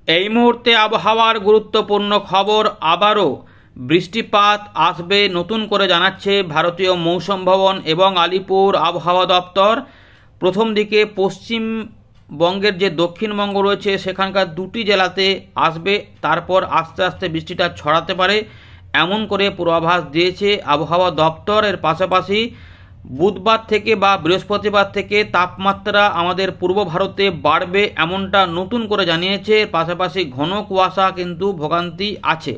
এই মুহূর্তে আবহাওয়ার গুরুত্বপূর্ণ খবর। আবারও বৃষ্টিপাত আসবে নতুন করে জানাচ্ছে ভারতীয় মৌসুম ভবন এবং আলিপুর আবহাওয়া দপ্তর। প্রথম দিকে পশ্চিমবঙ্গের যে দক্ষিণবঙ্গ রয়েছে সেখানকার দুটি জেলাতে আসবে, তারপর আস্তে আস্তে বৃষ্টিটা ছড়াতে পারে এমন করে পূর্বাভাস দিয়েছে আবহাওয়া দপ্তর। এর পাশাপাশি বুধবার থেকে বা বৃহস্পতিবার থেকে তাপমাত্রা আমাদের পূর্ব ভারতে বাড়বে এমনটা নতুন করে জানিয়েছে। পাশাপাশি ঘন কুয়াশা কিন্তু ভোগান্তি আছে।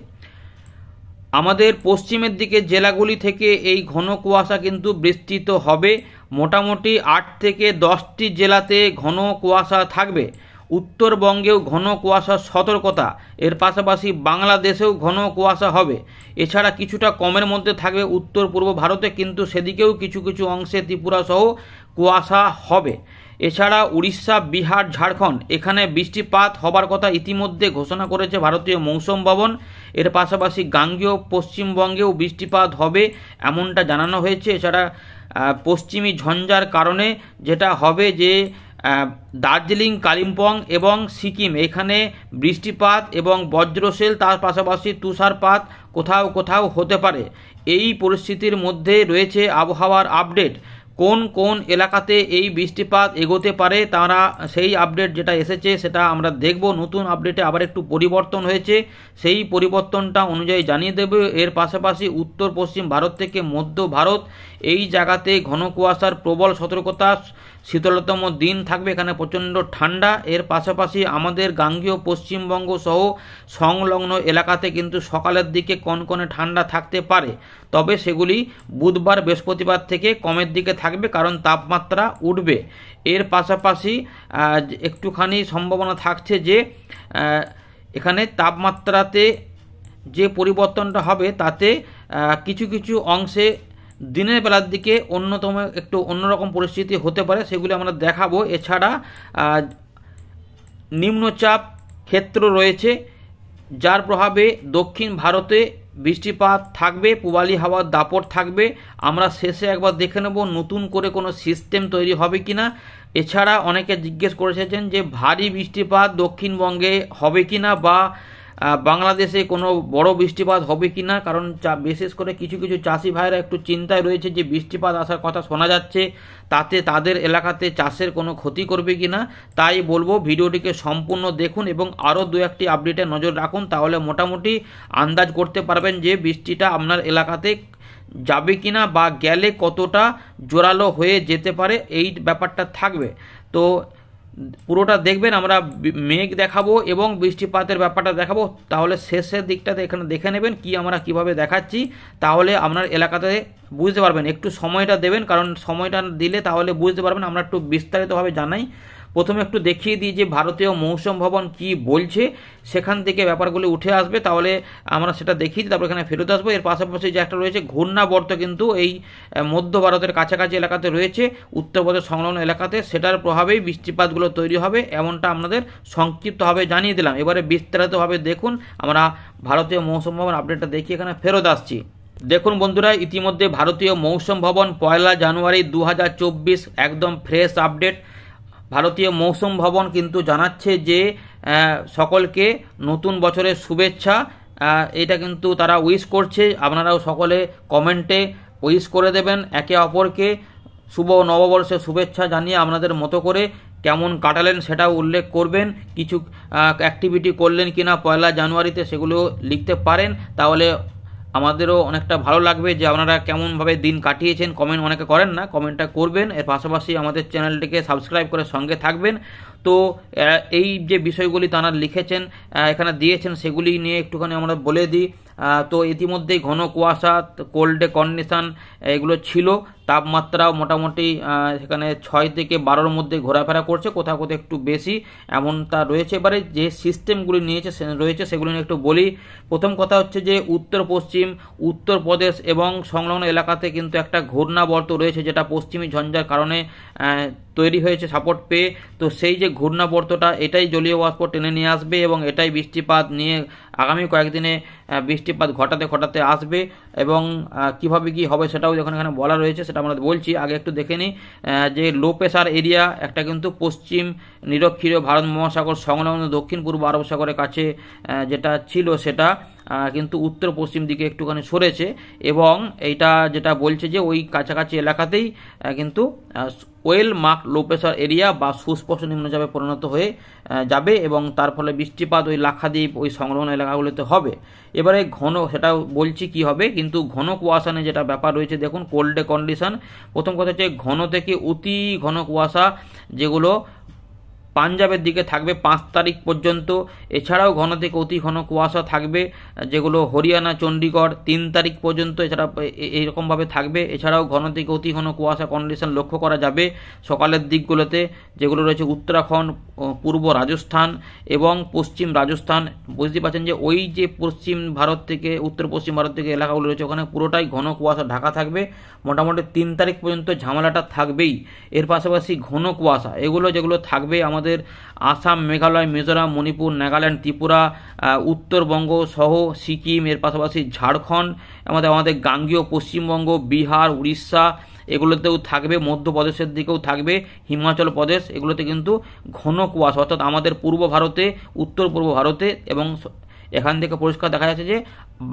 আমাদের পশ্চিমের দিকে জেলাগুলি থেকে এই ঘন কুয়াশা কিন্তু বিস্তৃত হবে। মোটামুটি 8 থেকে 10টি জেলাতে ঘন কুয়াশা থাকবে। উত্তরবঙ্গেও ঘন কুয়াশার সতর্কতা। এর পাশাপাশি বাংলাদেশেও ঘন কুয়াশা হবে। এছাড়া কিছুটা কমের মধ্যে থাকবে উত্তর পূর্ব ভারতে, কিন্তু সেদিকেও কিছু কিছু অংশে ত্রিপুরা সহ কুয়াশা হবে। এছাড়া উড়িষ্যা, বিহার, ঝাড়খণ্ড এখানে বৃষ্টিপাত হবার কথা ইতিমধ্যে ঘোষণা করেছে ভারতীয় মৌসুম ভবন। এর পাশাপাশি গাঙ্গেয় পশ্চিমবঙ্গেও বৃষ্টিপাত হবে এমনটা জানানো হয়েছে। এছাড়া পশ্চিমী ঝঞ্ঝার কারণে যেটা হবে যে দার্জিলিং, কালিম্পং এবং সিকিম এখানে বৃষ্টিপাত এবং বজ্রশেল, তার পাশাপাশি তুষারপাত কোথাও কোথাও হতে পারে। এই পরিস্থিতির মধ্যে রয়েছে আবহাওয়ার আপডেট। কোন কোন এলাকাতে এই বৃষ্টিপাত এগোতে পারে তারা সেই আপডেট যেটা এসেছে সেটা আমরা দেখব। নতুন আপডেটে আবার একটু পরিবর্তন হয়েছে, সেই পরিবর্তনটা অনুযায়ী জানিয়ে দেবে। এর পাশাপাশি উত্তর পশ্চিম ভারত থেকে মধ্য ভারত এই জায়গাতে ঘন কুয়াশার প্রবল সতর্কতা, শীতলতম দিন থাকবে, এখানে প্রচণ্ড ঠান্ডা। এর পাশাপাশি আমাদের গাঙ্গেয় পশ্চিমবঙ্গ সহ সংলগ্ন এলাকাতে কিন্তু সকালের দিকে কনকনে ঠান্ডা থাকতে পারে, তবে সেগুলি বুধবার বৃহস্পতিবার থেকে কমের দিকে থাকবে কারণ তাপমাত্রা উঠবে। এর পাশাপাশি একটুখানি সম্ভাবনা থাকছে যে এখানে তাপমাত্রাতে যে পরিবর্তনটা হবে তাতে কিছু কিছু অংশে দিনের বেলার দিকে একটু অন্যরকম পরিস্থিতি হতে পারে, সেগুলি আমরা দেখাবো। এছাড়া নিম্নচাপ ক্ষেত্র রয়েছে যার প্রভাবে দক্ষিণ ভারতে বৃষ্টিপাত থাকবে, পূবালি হাওয়ার দাপট থাকবে। আমরা শেষে একবার দেখে নেব নতুন করে কোনো সিস্টেম তৈরি হবে কিনা। এছাড়া অনেকে জিজ্ঞেস করেছেন যে ভারী বৃষ্টিপাত দক্ষিণবঙ্গে হবে কিনা বা বাংলাদেশে কোনো বড় বৃষ্টিপাত হবে কিনা, কারণ বিশেষ করে কিছু কিছু চাষি ভাইরা একটু চিন্তায় রয়েছে যে বৃষ্টিপাত আসার কথা শোনা যাচ্ছে, তাতে তাদের এলাকাতে চাষের কোনো ক্ষতি করবে কিনা। তাই বলবো ভিডিওটিকে সম্পূর্ণ দেখুন এবং আরও দু একটি আপডেটে নজর রাখুন, তাহলে মোটামুটি আন্দাজ করতে পারবেন যে বৃষ্টিটা আপনার এলাকাতে যাবে কিনা বা গেলে কতটা জোরালো হয়ে যেতে পারে, এই ব্যাপারটা থাকবে। তো পুরোটা দেখবেন, আমরা মেঘ দেখাবো এবং বৃষ্টিপাতের ব্যাপারটা দেখাবো। তাহলে শেষের দিকটাতে এখানে দেখে নেবেন কি আমরা কিভাবে দেখাচ্ছি, তাহলে আপনার এলাকাতে বুঝতে পারবেন। একটু সময়টা দেবেন, কারণ সময়টা দিলে তাহলে বুঝতে পারবেন। আমরা একটু বিস্তারিতভাবে জানাই। প্রথমে একটু দেখিয়ে দিই যে ভারতীয় মৌসুম ভবন কি বলছে, সেখান থেকে ব্যাপারগুলি উঠে আসবে, তাহলে আমরা সেটা দেখিয়ে দিই, তারপর এখানে ফেরত আসবো। এর পাশাপাশি যে একটা রয়েছে ঘূর্ণাবর্ত, কিন্তু এই মধ্য ভারতের কাছাকাছি এলাকাতে রয়েছে, উত্তরপ্রদেশ সংলগ্ন এলাকাতে, সেটার প্রভাবেই বৃষ্টিপাতগুলো তৈরি হবে এমনটা আপনাদের সংক্ষিপ্তভাবে জানিয়ে দিলাম। এবারে বিস্তারিতভাবে দেখুন, আমরা ভারতীয় মৌসুম ভবন আপডেটটা দেখি এখানে ফেরত আসছি। দেখুন বন্ধুরা, ইতিমধ্যে ভারতীয় মৌসুম ভবন 1 জানুয়ারি 2024 একদম ফ্রেশ আপডেট। ভারতীয় মৌসুম ভবন কিন্তু জানাচ্ছে যে সকলকে নতুন বছরের শুভেচ্ছা, এটা কিন্তু তারা উইশ করছে। আপনারাও সকলে কমেন্টে উইশ করে দেবেন একে অপরকে, শুভ নববর্ষের শুভেচ্ছা জানিয়ে আপনাদের মতো করে কেমন কাটালেন সেটাও উল্লেখ করবেন। কিছু অ্যাক্টিভিটি করলেন কিনা 1 জানুয়ারিতে সেগুলো লিখতে পারেন, তাহলে আমাদেরও অনেকটা ভালো লাগবে যে আপনারা কেমনভাবে দিন কাটিয়েছেন। কমেন্ট অনেকে করেন না, কমেন্টটা করবেন। এর পাশাপাশি আমাদের চ্যানেলটিকে সাবস্ক্রাইব করে সঙ্গে থাকবেন। তো এই যে বিষয়গুলি তারা লিখেছেন এখানে দিয়েছেন সেগুলি নিয়ে একটুখানি আমরা বলে দিই। তো ইতিমধ্যেই ঘন কুয়াশা, কোল্ডে কন্ডিশন এগুলো ছিল। তাপমাত্রাও মোটামুটি সেখানে 6 থেকে 12-র মধ্যে ঘোরাফেরা করছে, কোথাও কোথাও একটু বেশি এমনটা রয়েছে। এবারে যে সিস্টেমগুলি রয়েছে সেগুলি নিয়ে একটু বলি। প্রথম কথা হচ্ছে যে উত্তর পশ্চিম উত্তরপ্রদেশ এবং সংলগ্ন এলাকাতে কিন্তু একটা ঘূর্ণাবর্ত রয়েছে, যেটা পশ্চিমী ঝঞ্ঝার কারণে তৈরি হয়েছে সাপোর্ট পেয়ে। তো সেই যে ঘূর্ণাবর্তটা এটাই জলীয় বাষ্প টেনে নিয়ে আসবে এবং এটাই বৃষ্টিপাত নিয়ে আগামী কয়েকদিনে বৃষ্টিপাত ঘটাতে ঘটাতে আসবে। এবং কিভাবে কি হবে সেটাও যখন এখানে বলা রয়েছে সেটা সেটা আমরা বলছি। আগে একটু দেখে নিই যে লো প্রেশার এরিয়া একটা কিন্তু পশ্চিম নিরক্ষীয় ভারত মহাসাগর সংলগ্ন দক্ষিণ পূর্ব আরব সাগরের কাছে যেটা ছিল সেটা কিন্তু উত্তর পশ্চিম দিকে একটুখানি সরেছে, এবং এইটা যেটা বলছে যে ওই কাছাকাছি এলাকাতেই কিন্তু well mark low pressure area বা সুস্পষ্ট নিম্নচাপে পরিণত হয়ে যাবে, এবং তার ফলে বৃষ্টিপাত ওই লাক্ষাদ্বীপ ওই সংলগ্ন এলাকাগুলোতে হবে। এবারে ঘন সেটা বলছি কি হবে, কিন্তু ঘন কুয়াশা নিয়ে যেটা ব্যাপার রয়েছে দেখুন, কোল্ড ডে কন্ডিশন। প্রথম কথা হচ্ছে ঘন থেকে অতি ঘন কুয়াশা যেগুলো পাঞ্জাবের দিকে থাকবে 5 তারিখ পর্যন্ত। এছাড়াও ঘন থেকে অতি ঘন কুয়াশা থাকবে যেগুলো হরিয়ানা চণ্ডীগড় 3 তারিখ পর্যন্ত, এছাড়া এইরকমভাবে থাকবে। এছাড়াও ঘন থেকে অতি ঘন কুয়াশা কন্ডিশন লক্ষ্য করা যাবে সকালের দিকগুলোতে, যেগুলো রয়েছে উত্তরাখণ্ড, পূর্ব রাজস্থান এবং পশ্চিম রাজস্থান। বুঝতে পারছেন যে ওই যে পশ্চিম ভারত থেকে উত্তর পশ্চিম ভারত থেকে এলাকাগুলো রয়েছে ওখানে পুরোটাই ঘন কুয়াশা ঢাকা থাকবে। মোটামুটি 3 তারিখ পর্যন্ত ঝামেলাটা থাকবেই। এর পাশাপাশি ঘন কুয়াশা এগুলো যেগুলো থাকবে আমাদের আসাম, মেঘালয়, মিজোরাম, মণিপুর, নাগাল্যান্ড, ত্রিপুরা, উত্তরবঙ্গ সহ সিকিম, এর পাশাপাশি ঝাড়খণ্ড, আমাদের গাঙ্গেয় পশ্চিমবঙ্গ, বিহার, উড়িষ্যা এগুলোতেও থাকবে, মধ্যপ্রদেশের দিকেও থাকবে, হিমাচল প্রদেশ এগুলোতে কিন্তু ঘন কুয়াশা, অর্থাৎ আমাদের পূর্ব ভারতে, উত্তর পূর্ব ভারতে, এবং এখান থেকে পরিষ্কার দেখা যাচ্ছে যে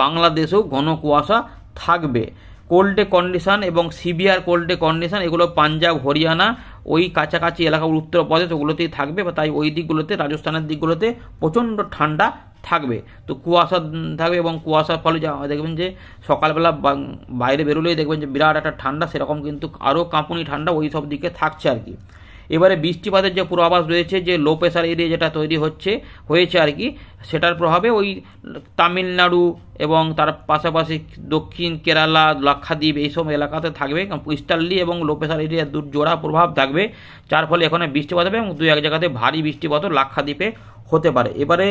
বাংলাদেশেও ঘন কুয়াশা থাকবে। কোল্ড ডে কন্ডিশন এবং সিভিয়ার কোল্ড ডে কন্ডিশন এগুলো পাঞ্জাব, হরিয়ানা ওই কাছাকাছি এলাকা, উত্তরপ্রদেশ ওগুলোতেই থাকবে, বা তাই ওই দিকগুলোতে রাজস্থানের দিকগুলোতে প্রচণ্ড ঠান্ডা থাকবে। তো কুয়াশা থাকবে, এবং কুয়াশার ফলে দেখবেন যে সকালবেলা বাইরে বেরোলেই দেখবেন যে বিরাট একটা ঠান্ডা, সেরকম কিন্তু আরও কাঁপুনি ঠান্ডা ওই সব দিকে থাকছে আর কি। এবারে বৃষ্টিপাতের যে পূর্বাভাস রয়েছে, যে লো প্রেশার এরিয়া যেটা তৈরি হয়েছে আর কি, সেটার প্রভাবে ওই তামিলনাড়ু এবং তার পাশাপাশি দক্ষিণ কেরালা, লাক্ষাদ্বীপ এইসব এলাকাতে থাকবে ইস্টার্লি এবং লো প্রেশার এরিয়ার জোড়া প্রভাব থাকবে, যার ফলে এখানে বৃষ্টিপাত হবে এবং 2-1 জায়গাতে ভারী বৃষ্টিপাতও লাক্ষাদ্বীপে হতে পারে। এবারে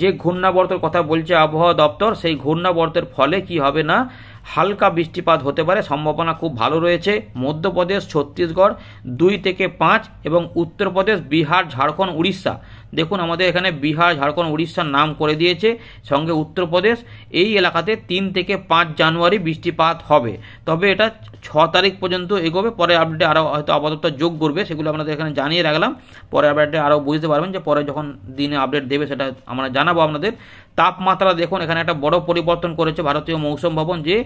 যে ঘূর্ণাবর্তের কথা বলছে আবহাওয়া দপ্তর, সেই ঘূর্ণাবর্তের ফলে কি হবে না, হালকা বৃষ্টিপাত হতে পারে, সম্ভাবনা খুব ভালো রয়েছে। মধ্যপ্রদেশ, ছত্তিশগড় 2 থেকে 5 এবং উত্তরপ্রদেশ, বিহার, ঝাড়খণ্ড, উড়িষ্যা। দেখুন আমাদের এখানে বিহার, ঝাড়খণ্ড, উড়িষ্যার নাম করে দিয়েছে, সঙ্গে উত্তরপ্রদেশ। এই এলাকাতে 3 থেকে 5 জানুয়ারি বৃষ্টিপাত হবে, তবে এটা 6 তারিখ পর্যন্ত এগোবে। পরে আপডেটে আরও হয়তো আপাতত যোগ করবে, সেগুলো আপনাদের এখানে জানিয়ে রাখলাম। পরে আপডেটে আরও বুঝতে পারবেন, যে পরে যখন দিনে আপডেট দেবে সেটা আমরা জানাবো আপনাদের। তাপমাত্রা দেখুন এখানে একটা বড় পরিবর্তন করেছে ভারতীয় মৌসুম ভবন, যে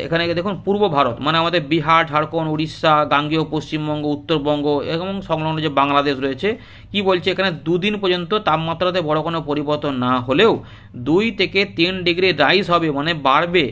এখানে দেখুন পূর্ব ভারত মানে আমাদের বিহার, ঝাড়খণ্ড, উড়িষ্যা, গাঙ্গেয় পশ্চিমবঙ্গ, উত্তরবঙ্গ এবং সংলগ্ন যে বাংলাদেশ রয়েছে, কি বলছে এখানে 2 দিন পর্যন্ত তাপমাত্রাতে বড় কোনো পরিবর্তন না হলেও 2 থেকে 3 ডিগ্রি রাইজ হবে, মানে বাড়বে।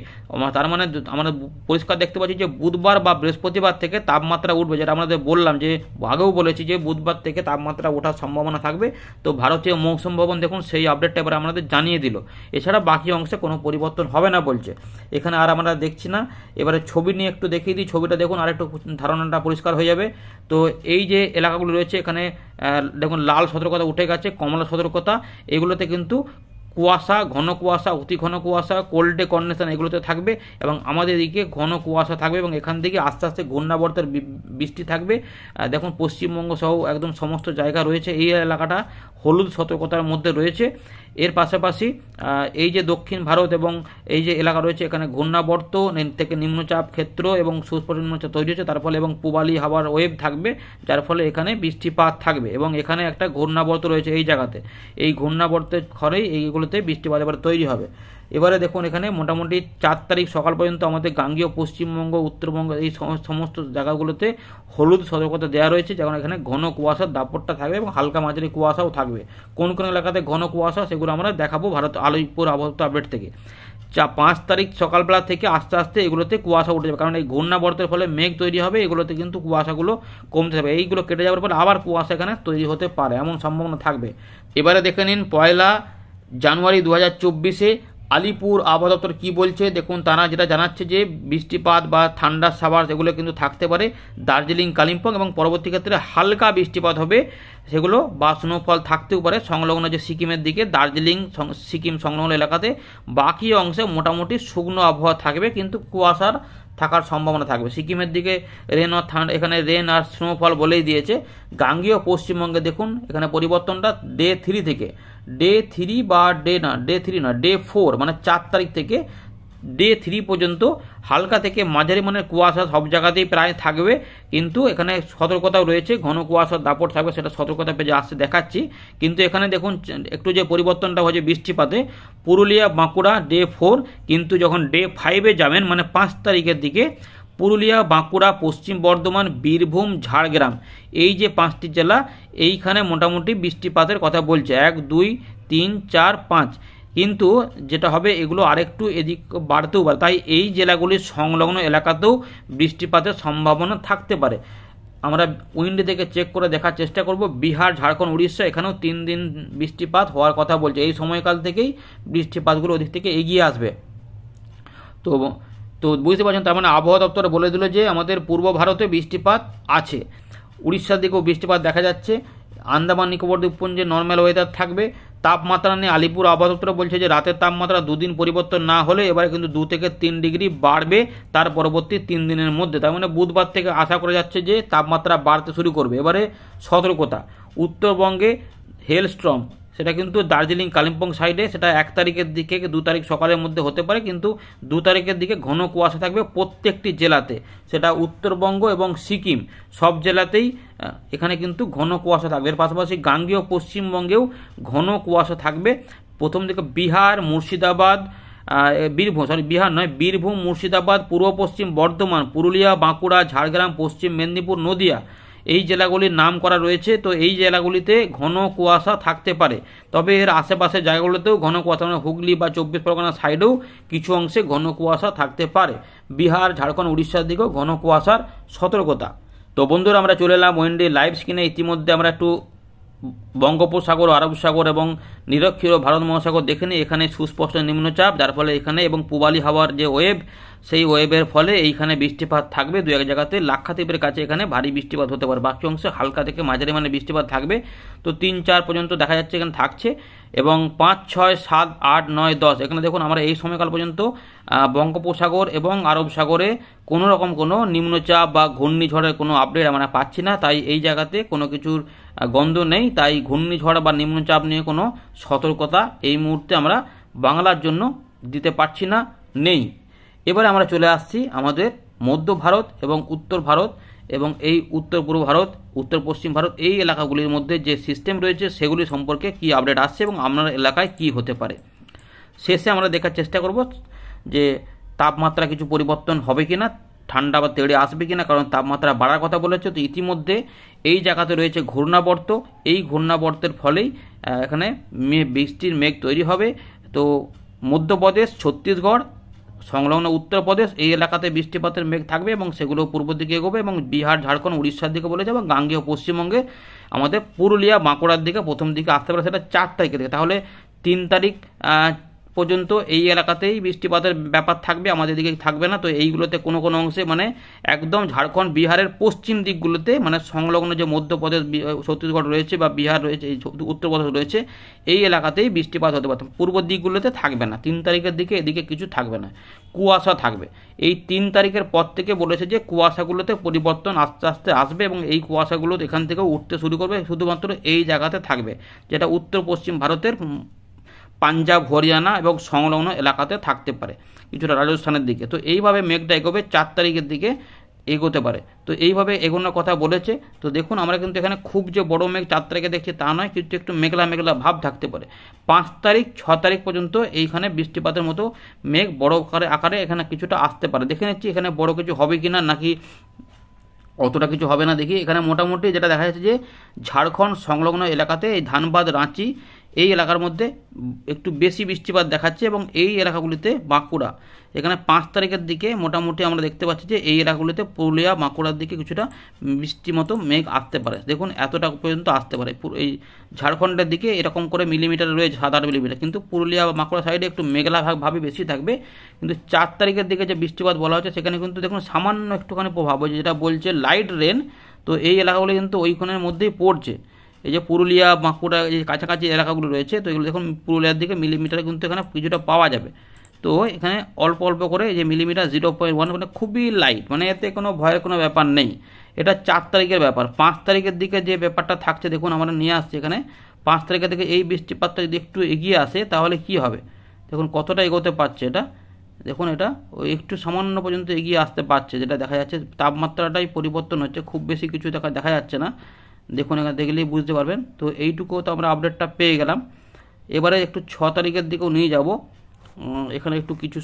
তার মানে আমরা পরিষ্কার দেখতে পাচ্ছি যে বুধবার বা বৃহস্পতিবার থেকে তাপমাত্রা উঠবে, যেটা আমাদের বললাম, যে আগেও বলেছি যে বুধবার থেকে তাপমাত্রা ওঠার সম্ভাবনা থাকবে। তো ভারতীয় মৌসুম ভবন দেখুন সেই আপডেটটা এবার আমাদের জানিয়ে দিল। এছাড়া বাকি অংশে কোনো পরিবর্তন হবে না বলছে। এখানে আর আমরা দেখছি না। এবারে ছবি নিয়ে একটু দেখিয়ে দিই, ছবিটা দেখুন আর একটু ধারণাটা পরিষ্কার হয়ে যাবে। তো এই যে এলাকাগুলো রয়েছে এখানে দেখুন লাল সতর্কতা উঠে গেছে, কমলা সতর্কতা, এগুলোতে কিন্তু কুয়াশা, ঘন কুয়াশা, অতি ঘন কুয়াশা, কোল্ড ডে কন্ডিশন এগুলোতে থাকবে, এবং আমাদের দিকে ঘন কুয়াশা থাকবে, এবং এখান থেকে আস্তে আস্তে ঘূর্ণাবর্তের বৃষ্টি থাকবে। দেখুন পশ্চিমবঙ্গ সহ একদম সমস্ত জায়গা রয়েছে, এই এলাকাটা হলুদ সতর্কতার মধ্যে রয়েছে। এর পাশাপাশি এই যে দক্ষিণ ভারত এবং এই যে এলাকা রয়েছে এখানে ঘূর্ণাবর্ত থেকে নিম্নচাপ ক্ষেত্র এবং সুস্পষ্ট নিম্নচাপ তৈরি হচ্ছে, তার ফলে এবং পূবালি হাওয়ার ওয়েভ থাকবে, যার ফলে এখানে বৃষ্টিপাত থাকবে, এবং এখানে একটা ঘূর্ণাবর্ত রয়েছে এই জায়গাতে। এই ঘূর্ণাবর্তের ফলেই এইগুলোতে বৃষ্টিপাত এবার তৈরি হবে। এবারে দেখুন এখানে মোটামুটি 4 তারিখ সকাল পর্যন্ত আমাদের গাঙ্গেয় পশ্চিমবঙ্গ, উত্তরবঙ্গ এই সমস্ত জায়গাগুলোতে হলুদ সতর্কতা দেওয়া রয়েছে, যেমন এখানে ঘন কুয়াশার দাপটটা থাকবে এবং হালকা মাঝারি কুয়াশাও থাকবে। কোন কোন এলাকাতে ঘন কুয়াশা সেগুলো আমরা দেখাবো ভারত আলিপুর আবহাওয়া আপডেট থেকে। 5 তারিখ সকালবেলা থেকে আস্তে আস্তে এগুলোতে কুয়াশা উঠে যাবে, কারণ এই ঘূর্ণাবর্তের ফলে মেঘ তৈরি হবে, এগুলোতে কিন্তু কুয়াশাগুলো কমতে থাকবে। এইগুলো কেটে যাওয়ার পরে আবার কুয়াশা এখানে তৈরি হতে পারে, এমন সম্ভাবনা থাকবে। এবারে দেখে নিন 1 জানুয়ারি 2024 আলিপুর আবহাওয়া দপ্তর কী বলছে দেখুন। তারা যেটা জানাচ্ছে যে বৃষ্টিপাত বা ঠান্ডার শাওয়ার এগুলো কিন্তু থাকতে পারে দার্জিলিং, কালিম্পং, এবং পরবর্তী ক্ষেত্রে হালকা বৃষ্টিপাত হবে সেগুলো, বা স্নোফল থাকতেও পারে সংলগ্ন যে সিকিমের দিকে, দার্জিলিং সিকিম সংলগ্ন এলাকাতে। বাকি অংশে মোটামুটি শুকনো আবহাওয়া থাকবে, কিন্তু কুয়াশার থাকার সম্ভাবনা থাকবে। সিকিমের দিকে রেন আর ঠান্ডা, এখানে রেন আর স্নোফল বলেই দিয়েছে। গাঙ্গেয় পশ্চিমবঙ্গে দেখুন এখানে পরিবর্তনটা ডে 3 থেকে, ডে 3 বা ডে 4 মানে 4 তারিখ থেকে ডে 3 পর্যন্ত হালকা থেকে মাঝারি মানের কুয়াশা সব জায়গাতেই প্রায় থাকবে, কিন্তু এখানে সতর্কতাও রয়েছে, ঘন কুয়াশার দাপট থাকবে, সেটা সতর্কতা পেজে আসতে দেখাচ্ছি। কিন্তু এখানে দেখুন একটু যে পরিবর্তনটা হচ্ছে বৃষ্টিপাতে, পুরুলিয়া বাঁকুড়া ডে 4, কিন্তু যখন ডে 5-এ যাবেন মানে 5 তারিখের দিকে পুরুলিয়া বাঁকুড়া পশ্চিম বর্ধমান বীরভূম ঝাড়গ্রাম এই যে 5টি জেলা, এইখানে মোটামুটি বৃষ্টিপাতের কথা বলছে 1 2 3 4 5, কিন্তু যেটা হবে এগুলো আরেকটু এদিক বাড়তেও পারে, তাই এই জেলাগুলির সংলগ্ন এলাকাতেও বৃষ্টিপাতের সম্ভাবনা থাকতে পারে। আমরা উইন্ডো থেকে চেক করে দেখার চেষ্টা করব। বিহার ঝাড়খণ্ড উড়িষ্যা এখানেও 3 দিন বৃষ্টিপাত হওয়ার কথা বলছে, এই সময়কাল থেকেই বৃষ্টিপাতগুলো ওদিক থেকে এগিয়ে আসবে। তো তো বুঝতে পারছেন, তার মানে আবহাওয়া দপ্তর বলে দিল যে আমাদের পূর্ব ভারতে বৃষ্টিপাত আছে, উড়িষ্যার দিকেও বৃষ্টিপাত দেখা যাচ্ছে, আন্দামান নিকোবর দ্বীপপুঞ্জে নর্মাল ওয়েদার থাকবে। তাপমাত্রা নিয়ে আলিপুর আবহাওয়া দপ্তর বলছে যে রাতের তাপমাত্রা 2 দিন পরিবর্তন না হলে এবারে কিন্তু 2 থেকে 3 ডিগ্রি বাড়বে তার পরবর্তী 3 দিনের মধ্যে, তার মানে বুধবার থেকে আশা করা যাচ্ছে যে তাপমাত্রা বাড়তে শুরু করবে। এবারে সতর্কতা, উত্তরবঙ্গে হেলস্টর্ম, সেটা কিন্তু দার্জিলিং কালিম্পং সাইডে, সেটা 1 তারিখের দিকে 2 তারিখ সকালের মধ্যে হতে পারে, কিন্তু 2 তারিখের দিকে ঘন কুয়াশা থাকবে প্রত্যেকটি জেলাতে, সেটা উত্তরবঙ্গ এবং সিকিম সব জেলাতেই এখানে কিন্তু ঘন কুয়াশা থাকবে। এর পাশাপাশি গাঙ্গেয় পশ্চিমবঙ্গেও ঘন কুয়াশা থাকবে। প্রথম দিকে বিহার মুর্শিদাবাদ বীরভূম মুর্শিদাবাদ পূর্ব পশ্চিম বর্ধমান পুরুলিয়া বাঁকুড়া ঝাড়গ্রাম পশ্চিম মেদিনীপুর নদিয়া এই জেলাগুলির নাম করা রয়েছে। তো এই জেলাগুলিতে ঘন কুয়াশা থাকতে পারে, তবে এর আশেপাশের জায়গাগুলোতেও ঘন কুয়াশা, মানে হুগলি বা 24 পরগনা সাইডেও কিছু অংশে ঘন কুয়াশা থাকতে পারে। বিহার ঝাড়খণ্ড উড়িষ্যার দিকেও ঘন কুয়াশার সতর্কতা। তো বন্ধুরা, আমরা চলে এলাম ওয়েন্ডে লাইভ স্ক্রিনে। ইতিমধ্যে আমরা একটু বঙ্গোপসাগর, আরব সাগর এবং নিরক্ষীয় ভারত মহাসাগর দেখে নিই। এখানে সুস্পষ্ট নিম্নচাপ, যার ফলে এখানে এবং পূবালি হাওয়ার যে ওয়েভ, সেই ওয়েভের ফলে এইখানে বৃষ্টিপাত থাকবে। 2-1 জায়গাতে লাক্ষাদ্বীপের কাছে এখানে ভারী বৃষ্টিপাত হতে পারে, বাকি অংশে হালকা থেকে মাঝারি মানে বৃষ্টিপাত থাকবে। তো 3-4 পর্যন্ত দেখা যাচ্ছে এখানে থাকছে, এবং 5 6 7 8 9 10 এখানে দেখুন আমরা এই সময়কাল পর্যন্ত বঙ্গোপসাগর এবং আরব সাগরে কোনো রকম কোনো নিম্নচাপ বা ঘূর্ণিঝড়ের কোনো আপডেট আমরা পাচ্ছি না, তাই এই জায়গাতে কোনো কিছুর গন্ধ নেই। তাই ঘূর্ণিঝড় বা নিম্নচাপ নিয়ে কোনো সতর্কতা এই মুহূর্তে আমরা বাংলার জন্য দিতে পারছি না, নেই। এবারে আমরা চলে আসছি আমাদের মধ্য ভারত এবং উত্তর ভারত এবং এই উত্তর পূর্ব ভারত, উত্তর পশ্চিম ভারত এই এলাকাগুলির মধ্যে যে সিস্টেম রয়েছে সেগুলি সম্পর্কে কি আপডেট আসছে এবং আপনার এলাকায় কি হতে পারে। শেষে আমরা দেখার চেষ্টা করব যে তাপমাত্রা কিছু পরিবর্তন হবে কিনা, ঠান্ডা বা তেড়ে আসবে কিনা, কারণ তাপমাত্রা বাড়ার কথা বলেছে। তো ইতিমধ্যে এই জায়গাতে রয়েছে ঘূর্ণাবর্ত, এই ঘূর্ণাবর্তের ফলেই এখানে বৃষ্টির মেঘ তৈরি হবে। তো মধ্যপ্রদেশ, ছত্তিশগড় সংলগ্ন উত্তরপ্রদেশ এই এলাকাতে বৃষ্টিপাতের মেঘ থাকবে এবং সেগুলো পূর্ব দিকে এগোবে, এবং বিহার ঝাড়খণ্ড উড়িষ্যার দিকে বলে যাবে, গাঙ্গেয় পশ্চিমবঙ্গে আমাদের পুরুলিয়া বাঁকুড়ার দিকে প্রথম দিকে আসতে পারে, সেটা 4 তারিখের দিকে। তাহলে 3 তারিখ পর্যন্ত এই এলাকাতেই বৃষ্টিপাতের ব্যাপার থাকবে, আমাদের দিকে থাকবে না। তো এইগুলোতে কোনো কোনো অংশে মানে একদম ঝাড়খণ্ড বিহারের পশ্চিম দিকগুলোতে, মানে সংলগ্ন যে মধ্যপ্রদেশ ছত্তিশগড় রয়েছে বা বিহার রয়েছে, এই উত্তরপ্রদেশ রয়েছে, এই এলাকাতেই বৃষ্টিপাত হতে পারত। পূর্ব দিকগুলোতে থাকবে না। 3 তারিখের দিকে এদিকে কিছু থাকবে না, কুয়াশা থাকবে। এই 3 তারিখের পর থেকে বলেছে যে কুয়াশাগুলোতে পরিবর্তন আস্তে আস্তে আসবে এবং এই কুয়াশাগুলো এখান থেকে উঠতে শুরু করবে, শুধুমাত্র এই জায়গাতে থাকবে, যেটা উত্তর পশ্চিম ভারতের পাঞ্জাব হরিয়ানা এবং সংলগ্ন এলাকাতে থাকতে পারে, কিছুটা রাজস্থানের দিকে। তো এইভাবে মেঘটা এগোবে, 4 তারিখের দিকে এগোতে পারে। তো এইভাবে এগোনোর কথা বলেছে। তো দেখুন আমরা কিন্তু এখানে খুব যে বড় মেঘ 4 তারিখে দেখছি তা নয়, কিন্তু একটু মেঘলা মেঘলা ভাব থাকতে পারে। 5 তারিখ 6 তারিখ পর্যন্ত এইখানে বৃষ্টিপাতের মতো মেঘ বড় আকারে এখানে কিছুটা আসতে পারে। দেখে নিচ্ছি এখানে বড় কিছু হবে কিনা, নাকি অতটা কিছু হবে না। দেখি এখানে মোটামুটি যেটা দেখা যাচ্ছে যে ঝাড়খণ্ড সংলগ্ন এলাকাতে এই ধানবাদ রাঁচি এই এলাকার মধ্যে একটু বেশি বৃষ্টিপাত দেখাচ্ছে, এবং এই এলাকাগুলিতে বাঁকুড়া এখানে 5 তারিখের দিকে মোটামুটি আমরা দেখতে পাচ্ছি যে এই এলাকাগুলিতে পুরুলিয়া বাঁকুড়ার দিকে কিছুটা বৃষ্টি মতো মেঘ আসতে পারে। দেখুন এতটা পর্যন্ত আসতে পারে। এই ঝাড়খণ্ডের দিকে এরকম করে মিলিমিটার রয়েছে 7-8 মিলিমিটার, কিন্তু পুরুলিয়া বাঁকুড়া সাইডে একটু মেঘলা ভাবে বেশি থাকবে। কিন্তু 4 তারিখের দিকে যে বৃষ্টিপাত বলা হচ্ছে সেখানে কিন্তু দেখুন সামান্য একটুখানি প্রভাব হয়েছে, যেটা বলছে লাইট রেন। তো এই এলাকাগুলি কিন্তু ওইখানের মধ্যেই পড়ছে। এই যে পুরুলিয়া বাঁকুড়া এই কাছাকাছি এলাকাগুলো রয়েছে, তো এগুলো দেখুন পুরুলিয়ার দিকে মিলিমিটার কিন্তু এখানে কিছুটা পাওয়া যাবে। তো এখানে অল্প অল্প করে যে মিলিমিটার 0.1, মানে খুবই লাইট, মানে এতে কোনো ভয়ের কোনো ব্যাপার নেই। এটা 4 তারিখের ব্যাপার। 5 তারিখের দিকে যে ব্যাপারটা থাকছে দেখুন আমরা নিয়ে আসছি এখানে। 5 তারিখের দিকে এই বৃষ্টিপাতটা যদি একটু এগিয়ে আসে তাহলে কি হবে, দেখুন কতটা এগোতে পারছে এটা। দেখুন এটা ওই একটু সামান্য পর্যন্ত এগিয়ে আসতে পারছে, যেটা দেখা যাচ্ছে তাপমাত্রাটাই পরিবর্তন হচ্ছে, খুব বেশি কিছু দেখা যাচ্ছে না। দেখুন এখানে দেখলেই বুঝতে পারবেন। তো এইটুকুও তো আমরা আপডেটটা পেয়ে গেলাম। এবারে একটু 6 তারিখের দিকেও নিয়ে যাব। এখানে একটু কিছু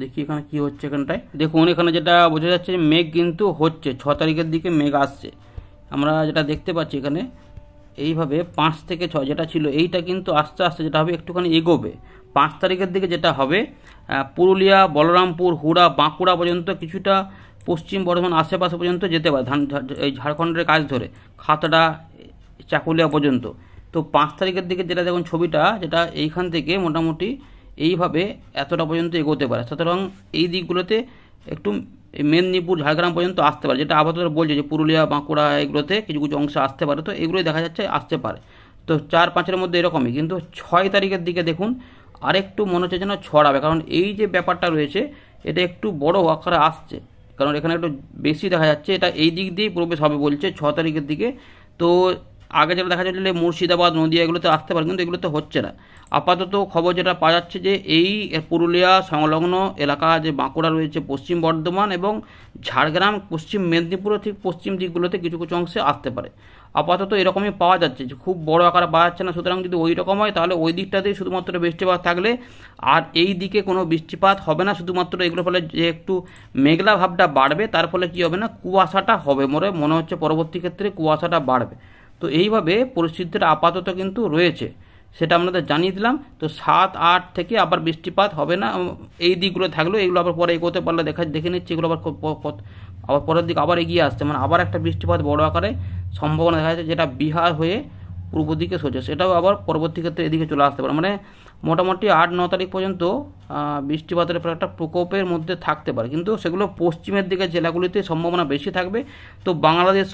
দেখি এখানে কি হচ্ছে। এখানটায় দেখুন এখানে যেটা বোঝা যাচ্ছে মেঘ কিন্তু হচ্ছে, 6 তারিখের দিকে মেঘ আসছে। আমরা যেটা দেখতে পাচ্ছি এখানে এইভাবে 5 থেকে 6 যেটা ছিল এইটা কিন্তু আস্তে আস্তে যেটা হবে একটুখানি এগোবে। 5 তারিখের দিকে যেটা হবে পুরুলিয়া, বলরামপুর, হুড়া, বাঁকুড়া পর্যন্ত, কিছুটা পশ্চিম বর্ধমান আশেপাশে পর্যন্ত যেতে পারে, এই ঝাড়খণ্ডের কাজ ধরে খাতড়া, চাকুলিয়া পর্যন্ত। তো 5 তারিখের দিকে যেটা দেখুন ছবিটা, যেটা এইখান থেকে মোটামুটি এইভাবে এতটা পর্যন্ত এগোতে পারে। সুতরাং এই দিকগুলোতে একটু মেদিনীপুর, ঝাড়গ্রাম পর্যন্ত আসতে পারে, যেটা আপাতত বলছে যে পুরুলিয়া, বাঁকুড়া এগুলোতে কিছু কিছু অংশে আসতে পারে। তো এগুলোই দেখা যাচ্ছে আসতে পারে। তো 4-5-এর মধ্যে এরকমই। কিন্তু 6 তারিখের দিকে দেখুন আরেকটু মনে হচ্ছে যেন ছড়াবে, কারণ এই যে ব্যাপারটা রয়েছে এটা একটু বড় আকারে আসছে, কারণ এখানে একটু বেশি দেখা যাচ্ছে। এটা এই দিক দিয়েই প্রবেশ হবে বলছে 6 তারিখের দিকে। তো আগে যেটা দেখা যাচ্ছিল মুর্শিদাবাদ, নদিয়া এগুলোতে আসতে পারে, কিন্তু এগুলোতে হচ্ছে না। আপাতত খবর যেটা পাওয়া যাচ্ছে যে এই পুরুলিয়া সংলগ্ন এলাকা, যে বাঁকুড়া রয়েছে, পশ্চিম বর্ধমান এবং ঝাড়গ্রাম, পশ্চিম মেদিনীপুরের ঠিক পশ্চিম দিকগুলোতে কিছু কিছু অংশে আসতে পারে। আপাতত এরকমই পাওয়া যাচ্ছে, যে খুব বড় আকারে পাওয়া যাচ্ছে না। সুতরাং যদি ওই রকম হয় তাহলে ওই দিকটাতেই শুধুমাত্র বৃষ্টিপাত থাকলে, আর এই দিকে কোনো বৃষ্টিপাত হবে না। শুধুমাত্র এগুলোর ফলে যে একটু মেঘলা ভাবটা বাড়বে, তার ফলে কি হবে না, কুয়াশাটা হবে, মনে হচ্ছে পরবর্তী ক্ষেত্রে কুয়াশাটা বাড়বে। তো এইভাবে পরিস্থিতিটা আপাতত কিন্তু রয়েছে, সেটা আপনাদের জানিয়ে দিলাম। তো 7-8 থেকে আবার বৃষ্টিপাত হবে না, এই দিকগুলো থাকলেও এগুলো আবার পরে এগোতে পারলে দেখে নিচ্ছি। এগুলো আবার আবার পরের দিকে আবার এগিয়ে আসছে, মানে আবার একটা বৃষ্টিপাত বড় আকারে সম্ভাবনা দেখা যাচ্ছে, যেটা বিহার হয়ে পূর্ব দিকে সরছে, সেটাও আবার পরবর্তী ক্ষেত্রে এদিকে চলে আসতে পারে। মানে মোটামুটি 8-9 তারিখ পর্যন্ত বৃষ্টিপাতের একটা প্রকোপের মধ্যে থাকতে পারে, কিন্তু সেগুলো পশ্চিমের দিকে জেলাগুলিতে সম্ভাবনা বেশি থাকবে। তো বাংলাদেশ,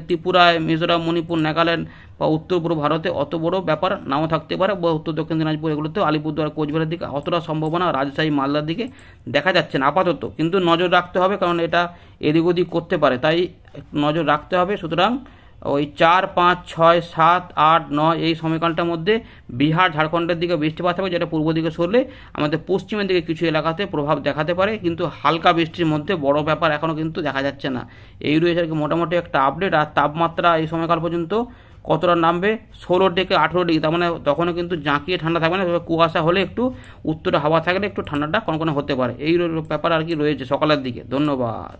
ত্রিপুরায়, মিজোরাম, মণিপুর, নাগাল্যান্ড বা উত্তর পূর্ব ভারতে অত বড় ব্যাপার নাও থাকতে পারে, বা উত্তর দক্ষিণ দিনাজপুর এগুলোতে, আলিপুরদুয়ার, কোচবিহারের দিকে অতটা সম্ভাবনা, রাজশাহী, মালদার দিকে দেখা যাচ্ছে না আপাতত। কিন্তু নজর রাখতে হবে, কারণ এটা এদিক ওদিক করতে পারে, তাই নজর রাখতে হবে। সুতরাং ওই 4, 5, 6, 7, 8, 9 এই সময়কালটার মধ্যে বিহার, ঝাড়খণ্ডের দিকে বৃষ্টিপাত হবে, যেটা পূর্ব দিকে সরলে আমাদের পশ্চিমের দিকে কিছু এলাকাতে প্রভাব দেখাতে পারে, কিন্তু হালকা বৃষ্টির মধ্যে বড় ব্যাপার এখনও কিন্তু দেখা যাচ্ছে না। এই রয়েছে আর কি মোটামুটি একটা আপডেট। আর তাপমাত্রা এই সময়কাল পর্যন্ত কতটা নামবে, 16 থেকে 18 ডিগ্রি, তার মানে তখনও কিন্তু জাঁকিয়ে ঠান্ডা থাকবে না। কুয়াশা হলে একটু, উত্তরে হাওয়া থাকলে একটু ঠান্ডাটা কনকনে হতে পারে। এই ব্যাপার আর কি রয়েছে সকালের দিকে। ধন্যবাদ।